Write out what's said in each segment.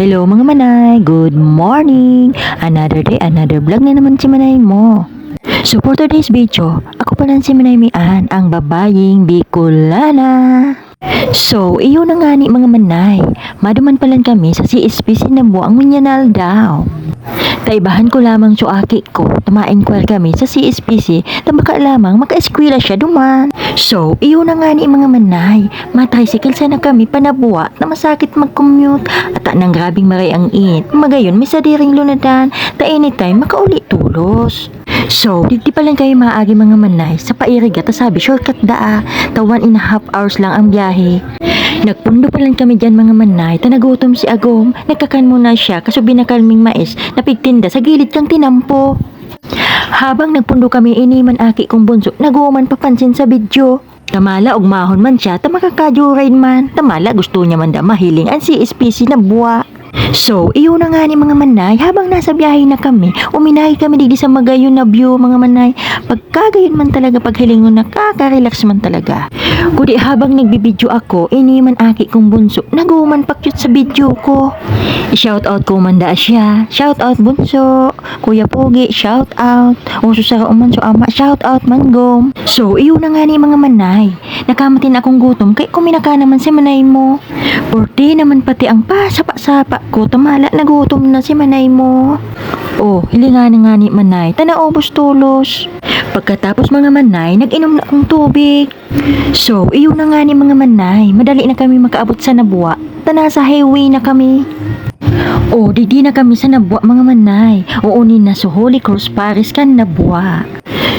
Hello mga manay, good morning! Another day, another vlog na naman si manay mo. So for today's video, ako pala si Manay Mian, ang babaying Bicolana. So, iyo na nga ni mga manay, maduman palan kami sa CSPC na buang Minyanal daw. Taibahan ko lamang suaki ko, tama-inquire kami sa CSPC na baka lamang maka-eskwela siya duman. So, iyo na nga ni mga manay, matricycle sana kami panabuwa na masakit mag-commute at nang grabing maray ang init. Magayon, may sadiring lunadan, ta anytime makauli tulos. So, di pa lang kayo maaagi mga manay sa pairiga ta sabi shortcut daa, ta 1.5 hours lang ang biyahe. Nagpundo pa lang kami dyan mga manay, ta nagutom si Agom, nagkakan muna siya kaso binakalming mais na pigtinda sa gilid kang tinampo. Habang nagpundo kami iniman aki kong bunso, naguman papansin sa video. Tamala og mahon man siya, ta makakajorain man, tamala gusto niya man da mahiling ang CSPC na buwa. So, iyo na nga ni mga manay, habang nasa biyahe na kami, uminahi kami digdi sa magayon na view mga manay. Pagkagayon man talaga, paghilingon nakaka-relax man talaga. Kudi habang nagbibideo ako, iniman aki kong bunso, naguman pakyut sa video ko. I-shout out ko man da siya, shout out bunso, Kuya Pogi, shout out, uso sa rauman so ama, shout out manggom. So, iyo na nga ni mga manay, nakamatin akong gutom, kay kuminaka naman si manay mo. Porte naman pati ang pasapa-sapa ko, tamala nagutom na si manay mo. Oh, hilingan nga ni manay, tanaubos tulos. Pagkatapos mga manay, nag-inom na akong tubig. So, iyo na nga ni mga manay, madali na kami makaabot sa Nabuwa. Nasa highway na kami. Oh, di na kami sa Nabuwa mga manay. Uunin na sa Holy Cross Paris kan Nabuwa.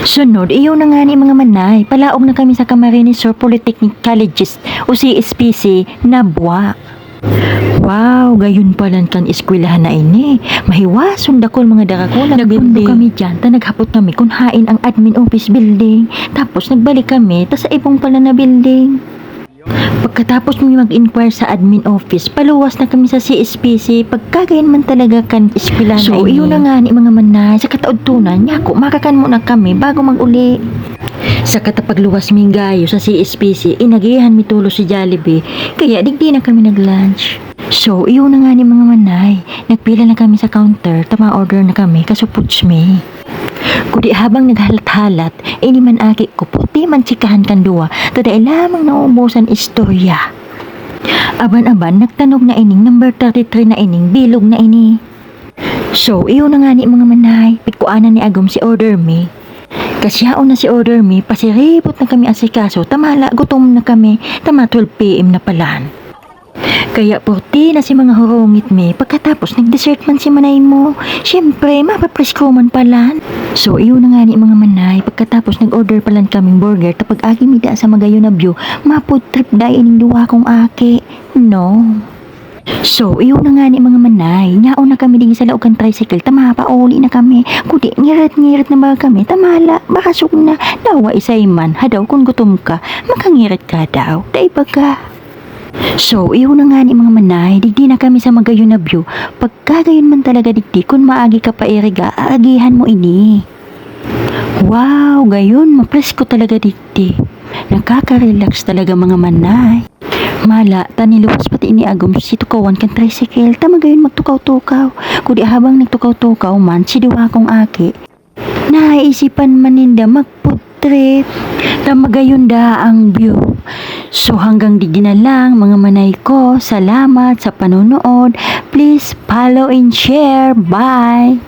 Sunod, iyo na nga ni mga manay, palaog na kami sa Camarines Sur Polytechnic Colleges o CSPC Nabuwa. Wow, gayon palan kan eskwelahan na ini. Mahiwason dakol mga darakol ang building. Kami dyan, ta naghapot kami kung hain ang admin office building. Tapos nagbalik kami, ta sa ibong pala na building. Pagkatapos mo mag-inquire sa admin office, paluwas na kami sa CSPC. Pagkagayon man talaga kan eskwelahan na ini. So, iyo na nga ni mga manay, sa kataudtunan, yako, makakan muna kami bago mag-uli. Sa katapagluwas ming gayo sa CSPC, inagihan mi tulo si Jollibee, kaya digdi na kami nag-lunch. So, iyo na nga ni mga manay, nagpila na kami sa counter, tama-order na kami, kasuputs mi. Kudi habang naghalat-halat, iniman aki ko, puti man tsikahan kan duwa, taday lamang nauubusan istorya. Aban-aban, nagtanog na ining, number 33 na ining, bilog na ini. So, iyo na nga ni mga manay, pikuanan ni Agom si order mi. Kasyaon na si order mi, pasiribot na kami asikaso, tamala, gutom na kami, tama 12 PM na palan. Kaya porti na si mga hurungit mi, pagkatapos nag-dessert man si manay mo, syempre, mapapresko man palan. So, iyo na nga ni mga manay, pagkatapos nag-order palan kaming burger, tapag agi mida sa magayon na view, mapod trip dahi ining duwa kong aki. No. So, iyo na nga ni mga manay, nyaon na kami digi sa laukan tricycle, tama pa uli na kami, kudi ngirit-ngirit na ba kami, tamala, bakasok na, dawa isay man, hadaw kung gutom ka, makangirit ka daw, daiba ka. So, iyo na nga ni mga manay, digdi na kami sa magayon na view, pagkagayon man talaga digdi, kung maagi ka pa iriga, aagihan mo ini. Wow, gayon, mapresko talaga digdi, nakaka-relax talaga mga manay. Mala, taniluwas pati ini Agom si tukawan kan tricycle, tama gayon magtukaw-tukaw. Kudi habang nagtukaw-tukaw man, si diwa kong aki, naisipan maninda magputrip, tama gayon da ang view. So hanggang digi na lang mga manay ko, salamat sa panonood, please follow and share, bye!